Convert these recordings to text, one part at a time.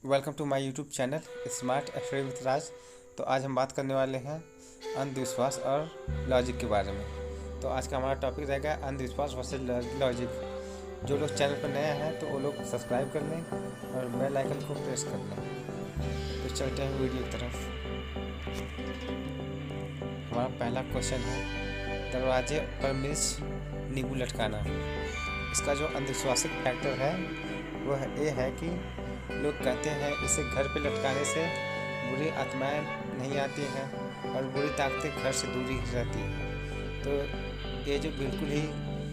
Welcome to my YouTube channel smart study with Raj. तो आज हम बात करने वाले हैं अंधविश्वास और लॉजिक के बारे में। तो आज का हमारा टॉपिक रहेगा अंधविश्वास वर्सेस लॉजिक। जो लोग चैनल पर नए हैं तो वो लोग सब्सक्राइब कर लें और बेल आइकन को प्रेस कर लें। तो चलते हैं वीडियो की तरफ। हमारा पहला क्वेश्चन है दरवाजे पर मिर्च नींबू लटकाना। इसका जो अंधविश्वासिक फैक्टर है वह ये है कि लोग कहते हैं इसे घर पे लटकाने से बुरी आत्माएं नहीं आती हैं और बुरी ताकतें घर से दूरी रहती हैं। तो ये जो बिल्कुल ही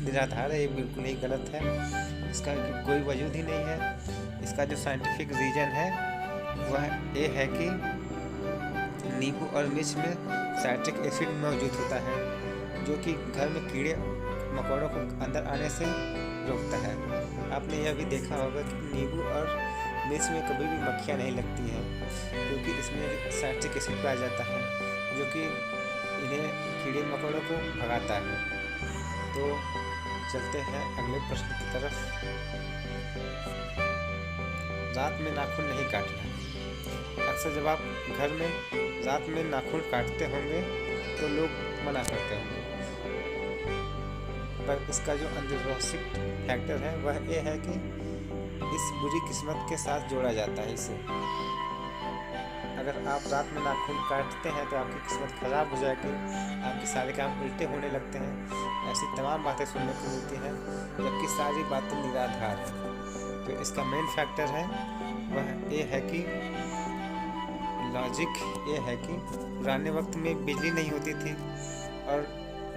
निराधार है, ये बिल्कुल ही गलत है। इसका कोई वजूद ही नहीं है। इसका जो साइंटिफिक रीज़न है वह ये है कि नींबू और मिर्च में साइट्रिक एसिड मौजूद होता है जो कि घर में कीड़े मकोड़ों को अंदर आने से रोकता है। आपने यह भी देखा होगा कि नींबू और मिर्च में कभी भी मक्खियाँ नहीं लगती हैं क्योंकि इसमें साइट्रिक एसिड पाया जाता है जो कि इन्हें कीड़े मकोड़ों को भगाता है। तो चलते हैं अगले प्रश्न की तरफ। रात में नाखून नहीं काटना। अक्सर जब आप घर में रात में नाखून काटते होंगे तो लोग मना करते होंगे, पर इसका जो अंधविश्वासिक फैक्टर है वह ये है कि इस बुरी किस्मत के साथ जोड़ा जाता है इसे। अगर आप रात में नाखून काटते हैं तो आपकी किस्मत खराब हो जाएगी, आपके सारे काम उल्टे होने लगते हैं। ऐसी तमाम बातें सुनने को मिलती हैं जबकि सारी बातें निराधार हैं। तो इसका मेन फैक्टर है वह ये है कि लॉजिक ये है कि पुराने वक्त में बिजली नहीं होती थी और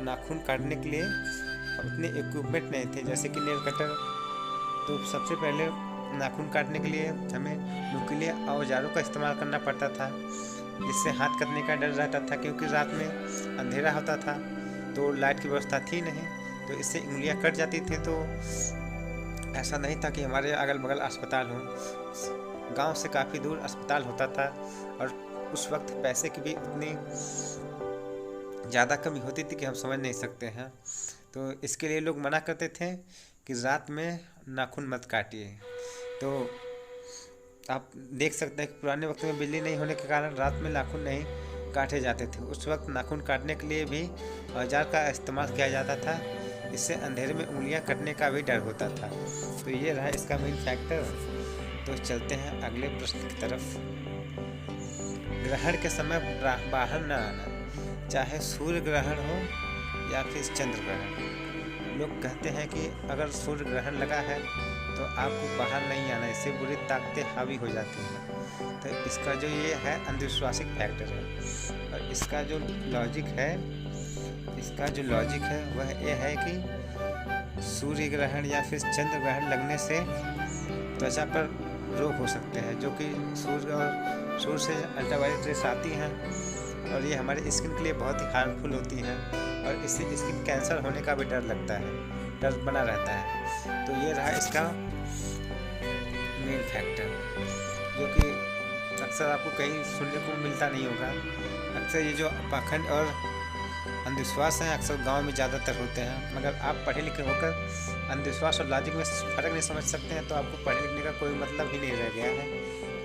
नाखून काटने के लिए उतने इक्विपमेंट नहीं थे जैसे कि नेल कटर। तो सबसे पहले नाखून काटने के लिए हमें नुकीले औजारों का इस्तेमाल करना पड़ता था जिससे हाथ कटने का डर रहता था क्योंकि रात में अंधेरा होता था तो लाइट की व्यवस्था थी नहीं, तो इससे उंगलियां कट जाती थी। तो ऐसा नहीं था कि हमारे अगल बगल अस्पताल हो, गांव से काफ़ी दूर अस्पताल होता था और उस वक्त पैसे की भी उतनी ज़्यादा कमी होती थी कि हम समझ नहीं सकते हैं। तो इसके लिए लोग मना करते थे कि रात में नाखून मत काटिए। तो आप देख सकते हैं कि पुराने वक्त में बिजली नहीं होने के कारण रात में नाखून नहीं काटे जाते थे। उस वक्त नाखून काटने के लिए भी औजार का इस्तेमाल किया जाता था, इससे अंधेरे में उंगलियां कटने का भी डर होता था। तो ये रहा इसका मेन फैक्टर। तो चलते हैं अगले प्रश्न की तरफ। ग्रहण के समय बाहर न आना, चाहे सूर्य ग्रहण हो या फिर चंद्र ग्रहण। लोग कहते हैं कि अगर सूर्य ग्रहण लगा है तो आपको बाहर नहीं आना, इससे बुरी ताकतें हावी हो जाती हैं। तो इसका जो ये है अंधविश्वासिक फैक्टर है। और इसका जो लॉजिक है वह ये है कि सूर्य ग्रहण या फिर चंद्र ग्रहण लगने से त्वचा पर रोग हो सकते हैं जो कि सूर्य से अल्ट्रावायलेट रेस आती हैं और ये हमारे स्किन के लिए बहुत ही हार्मफुल होती हैं और इससे स्किन कैंसर होने का भी डर बना रहता है। तो ये रहा इसका मेन फैक्टर जो कि अक्सर आपको कहीं सुनने को मिलता नहीं होगा। अक्सर ये जो पाखंड और अंधविश्वास हैं अक्सर गांव में ज़्यादातर होते हैं, मगर आप पढ़े लिखे होकर अंधविश्वास और लॉजिक में फ़र्क नहीं समझ सकते हैं तो आपको पढ़ने लिखने का कोई मतलब ही नहीं रह गया है।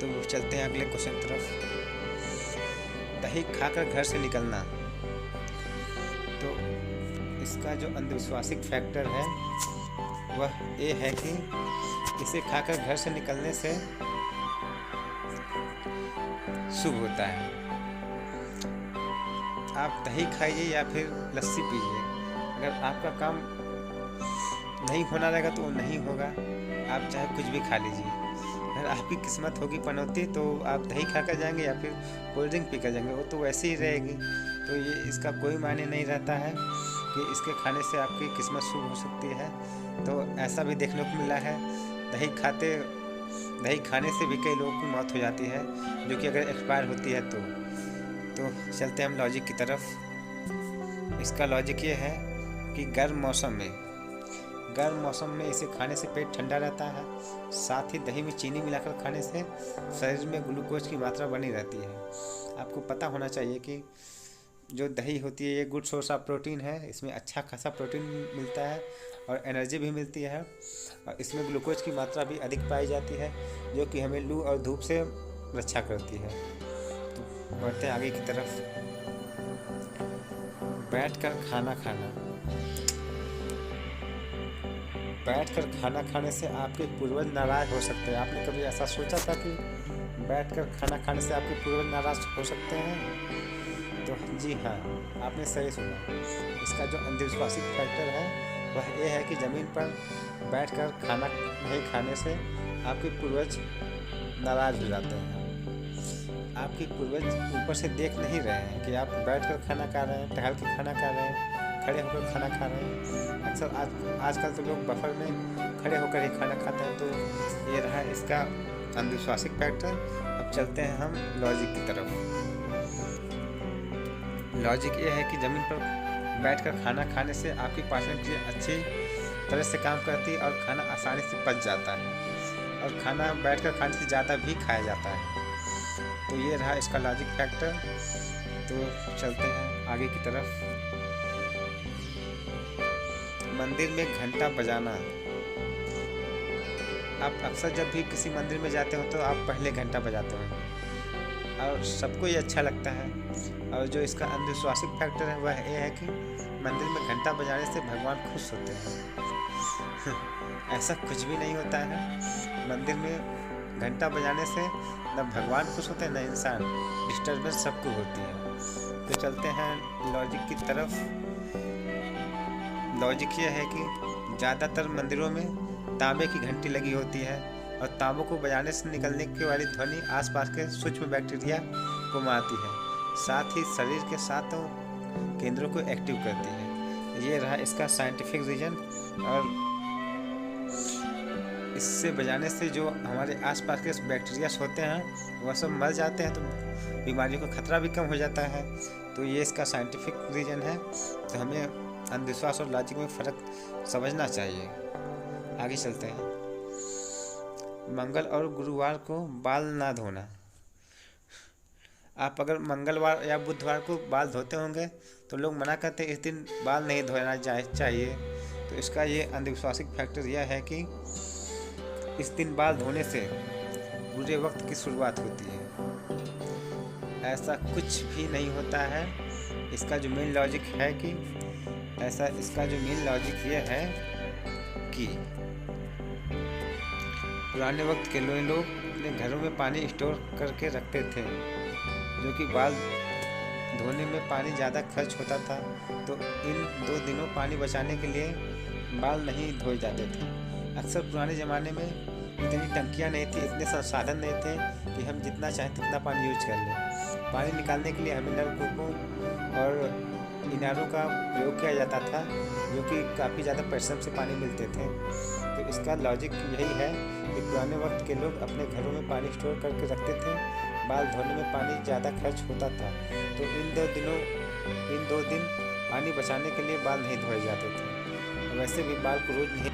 तो चलते हैं अगले क्वेश्चन की तरफ। दही खाकर घर से निकलना। तो इसका जो अंधविश्वासिक फैक्टर है वह ये है कि इसे खाकर घर से निकलने से शुभ होता है। आप दही खाइए या फिर लस्सी पीजिए, अगर आपका काम नहीं होना रहेगा तो वो नहीं होगा। आप चाहे कुछ भी खा लीजिए, अगर आपकी किस्मत होगी पनौती तो आप दही खाकर जाएंगे या फिर कोल्ड ड्रिंक पी कर जाएंगे, वो तो वैसे ही रहेगी। तो ये इसका कोई मायने नहीं रहता है कि इसके खाने से आपकी किस्मत शुभ हो सकती है। तो ऐसा भी देखने को मिला है, दही खाने से भी कई लोगों की मौत हो जाती है जो कि अगर एक्सपायर होती है तो चलते हैं हम लॉजिक की तरफ। इसका लॉजिक ये है कि गर्म मौसम में इसे खाने से पेट ठंडा रहता है, साथ ही दही में चीनी मिलाकर खाने से शरीर में ग्लूकोज की मात्रा बनी रहती है। आपको पता होना चाहिए कि जो दही होती है ये गुड सोर्स ऑफ प्रोटीन है। इसमें अच्छा खासा प्रोटीन मिलता है और एनर्जी भी मिलती है, और इसमें ग्लूकोज की मात्रा भी अधिक पाई जाती है, जो कि हमें लू और धूप से रक्षा करती है। तो बढ़ते हैं आगे की तरफ। बैठकर खाना खाना। बैठकर खाना खाने से आपके पूर्वज नाराज हो सकते हैं। आपने कभी ऐसा सोचा था कि बैठकर खाना खाने से आपके पूर्वज नाराज हो सकते हैं? तो जी हाँ, आपने सही सुना। इसका जो अंधविश्वासी फैक्टर है वह ये है कि ज़मीन पर बैठकर खाना नहीं खाने से आपके पूर्वज नाराज हो जाते हैं। आपके पूर्वज ऊपर से देख नहीं रहे हैं कि आप बैठकर खाना खा रहे हैं, टहल के खाना खा रहे हैं, खड़े होकर खाना खा रहे हैं। अक्सर आजकल तो लोग बफर में खड़े होकर ही खाना खाते हैं। तो ये रहा इसका अंधविश्वासिक फैक्टर। अब चलते हैं हम लॉजिक की तरफ। लॉजिक ये है कि ज़मीन पर बैठकर खाना खाने से आपकी पाचन क्रिया अच्छी तरह से काम करती है और खाना आसानी से पच जाता है, और खाना बैठकर खाने से ज़्यादा भी खाया जाता है। तो ये रहा इसका लॉजिक फैक्टर। तो चलते हैं आगे की तरफ। मंदिर में घंटा बजाना। आप अक्सर जब भी किसी मंदिर में जाते हो तो आप पहले घंटा बजाते हो और सबको ये अच्छा लगता है। और जो इसका अंधविश्वासिक फैक्टर है वह ये है कि मंदिर में घंटा बजाने से भगवान खुश होते हैं। ऐसा कुछ भी नहीं होता है। मंदिर में घंटा बजाने से न भगवान खुश होते हैं न इंसान। डिस्टर्बेंस सबको होती है। तो चलते हैं लॉजिक की तरफ। लॉजिक ये है कि ज़्यादातर मंदिरों में तांबे की घंटी लगी होती है, और तांबों को बजाने से निकलने की वाली ध्वनि आसपास के सूक्ष्म बैक्टीरिया को मारती है, साथ ही शरीर के सातों केंद्रों को एक्टिव करती है। ये रहा इसका साइंटिफिक रीजन। और इससे बजाने से जो हमारे आसपास के बैक्टीरियास होते हैं वह सब मर जाते हैं, तो बीमारियों का खतरा भी कम हो जाता है। तो ये इसका साइंटिफिक रीजन है। तो हमें अंधविश्वास और लॉजिक में फ़र्क समझना चाहिए। आगे चलते हैं। मंगल और गुरुवार को बाल ना धोना। आप अगर मंगलवार या बुधवार को बाल धोते होंगे तो लोग मना करते हैं इस दिन बाल नहीं धोना चाहिए। तो इसका ये अंधविश्वासिक फैक्टर यह है कि इस दिन बाल धोने से बुरे वक्त की शुरुआत होती है। ऐसा कुछ भी नहीं होता है। इसका जो मेन लॉजिक है कि मेन लॉजिक ये है कि पुराने वक्त के लोग अपने घरों में पानी स्टोर करके रखते थे, जो कि बाल धोने में पानी ज़्यादा खर्च होता था। तो इन 2 दिनों पानी बचाने के लिए बाल नहीं धोए जाते थे। अक्सर पुराने ज़माने में इतनी टंकियाँ नहीं थी, इतने संसाधन नहीं थे कि हम जितना चाहें तितना पानी यूज कर लें। पानी निकालने के लिए हमें नलकूपों और इनारों का प्रयोग किया जाता था, जो कि काफ़ी ज़्यादा परिश्रम से पानी मिलते थे। तो इसका लॉजिक यही है कि पुराने वक्त के लोग अपने घरों में पानी स्टोर करके रखते थे। बाल धोने में पानी ज़्यादा खर्च होता था, तो इन 2 दिन पानी बचाने के लिए बाल नहीं धोए जाते थे। वैसे भी बाल को रोज़ नहीं